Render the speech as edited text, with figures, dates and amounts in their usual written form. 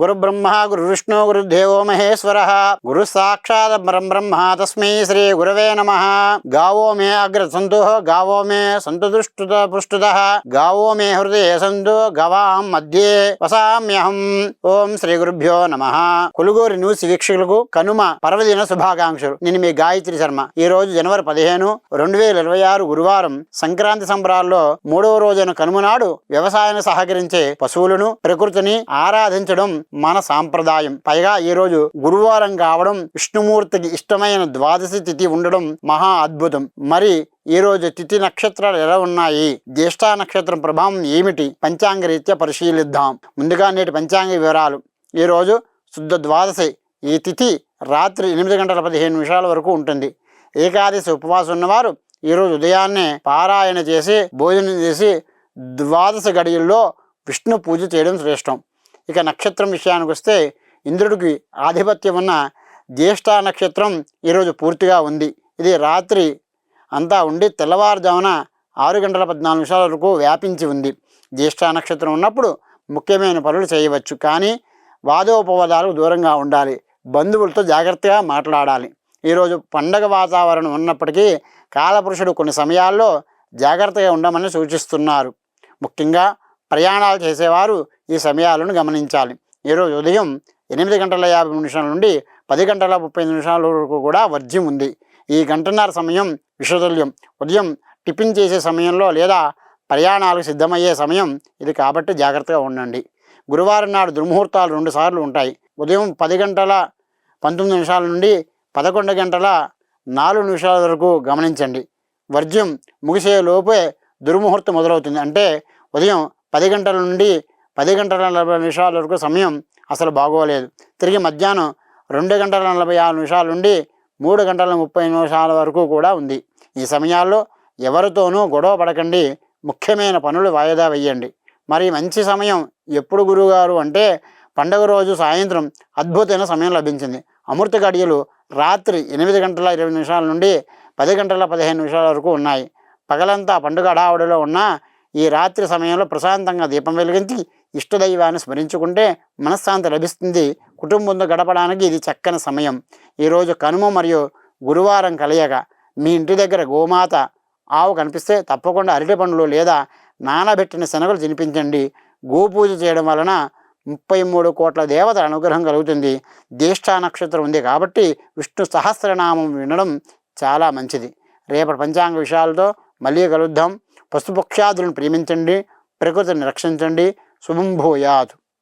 గురుబ్రహ్మ గురువిష్ణు గురుదేవో మహేశ్వర గురు సాక్షాత్ బ్రహ్మ తస్మై శ్రీ గురవే నమః. గావో మే అగ్ర సంతు గావో మే సంతు పృష్ఠుతః గావో మే హృదయ సంతు గవాం మధ్యే వసామ్యహం. ఓం శ్రీ గురుభ్యో నమః. కొలుగూరి న్యూస్ వీక్షకులకు కనుమ పర్వదిన శుభాకాంక్షలు. నేను మీ గాయత్రి శర్మ. ఈ రోజు జనవరి 15, 2026 గురువారం సంక్రాంతి సంబరాల్లో 3వ రోజైన కనుమ నాడు వ్యవసాయాన్ని సహకరించే పశువులను ప్రకృతిని ఆరాధించడం మన సాంప్రదాయం. పైగా ఈ రోజు గురువారం కావడం, విష్ణుమూర్తికి ఇష్టమైన ద్వాదశి తిథి ఉండడం మహా అద్భుతం. మరి ఈ రోజు తిథి నక్షత్రాలు ఎలా ఉన్నాయి, జ్యేష్ఠ నక్షత్రం ప్రభావం ఏమిటి, పంచాంగ రీత్యా పరిశీలిద్దాం. ముందుగా నేటి పంచాంగ వివరాలు. ఈ రోజు శుద్ధ ద్వాదశి. ఈ తిథి రాత్రి 8:15 వరకు ఉంటుంది. ఏకాదశి ఉపవాసం ఉన్నవారు ఈరోజు ఉదయాన్నే పారాయణ చేసి భోజనం చేసి ద్వాదశ గడియల్లో విష్ణు పూజ చేయడం శ్రేష్టం. ఇక నక్షత్రం విషయానికి వస్తే ఇంద్రుడికి ఆధిపత్యం ఉన్న జ్యేష్ఠ నక్షత్రం ఈరోజు పూర్తిగా ఉంది. ఇది రాత్రి అంతా ఉండి తెల్లవారుజామున 6:14 వరకు వ్యాపించి ఉంది. జ్యేష్ఠ నక్షత్రం ఉన్నప్పుడు ముఖ్యమైన పనులు చేయవచ్చు, కానీ వాదోపవాదాలకు దూరంగా ఉండాలి. బంధువులతో జాగ్రత్తగా మాట్లాడాలి. ఈరోజు పండగ వాతావరణం ఉన్నప్పటికీ కాలపురుషుడు కొన్ని సమయాల్లో జాగ్రత్తగా ఉండమని సూచిస్తున్నారు. ముఖ్యంగా ప్రయాణాలు చేసేవారు ఈ సమయాలను గమనించాలి. ఈరోజు ఉదయం 8:50 నుండి 10:30 వరకు కూడా వర్జ్యం ఉంది. ఈ గంటన్నర సమయం విషతుల్యం. ఉదయం టిఫిన్ చేసే సమయంలో లేదా ప్రయాణాలకు సిద్ధమయ్యే సమయం ఇది, కాబట్టి జాగ్రత్తగా ఉండండి. గురువారం నాడు దుర్ముహూర్తాలు 2 సార్లు ఉంటాయి. ఉదయం 10:19 నుండి 11:04 వరకు గమనించండి. వర్జ్యం ముగిసే లోపే దుర్ముహూర్తం మొదలవుతుంది. అంటే ఉదయం 10 గంటల నుండి 10:40 వరకు సమయం అసలు బాగోలేదు. తిరిగి మధ్యాహ్నం 2:46 నుండి 3:30 వరకు కూడా ఉంది. ఈ సమయాల్లో ఎవరితోనూ గొడవ పడకండి. ముఖ్యమైన పనులు వాయిదా వేయండి. మరి మంచి సమయం ఎప్పుడు గురువుగారు అంటే పండుగ రోజు సాయంత్రం అద్భుతమైన సమయం లభించింది. అమృత గడియలు రాత్రి 8:20 నుండి 10:15 వరకు ఉన్నాయి. పగలంతా పండుగ హడావుడిలో ఉన్న ఈ రాత్రి సమయంలో ప్రశాంతంగా దీపం వెలిగించి ఇష్టదైవాన్ని స్మరించుకుంటే మనశ్శాంతి లభిస్తుంది. కుటుంబంతో గడపడానికి ఇది చక్కని సమయం. ఈరోజు కనుమ మరియు గురువారం కలయిక. మీ ఇంటి దగ్గర గోమాత ఆవు కనిపిస్తే తప్పకుండా అరటి పండ్లు లేదా నానబెట్టిన శనగలు తినిపించండి. గోపూజ చేయడం వలన 33 కోట్ల దేవతల అనుగ్రహం కలుగుతుంది. జ్యేష్ఠ నక్షత్రం ఉంది కాబట్టి విష్ణు సహస్రనామం వినడం చాలా మంచిది. రేపటి పంచాంగ విషయాలతో మళ్ళీ కలుద్దాం. పశుపక్షాదులను ప్రేమించండి, ప్రకృతిని రక్షించండి. శుభం భూయాత్.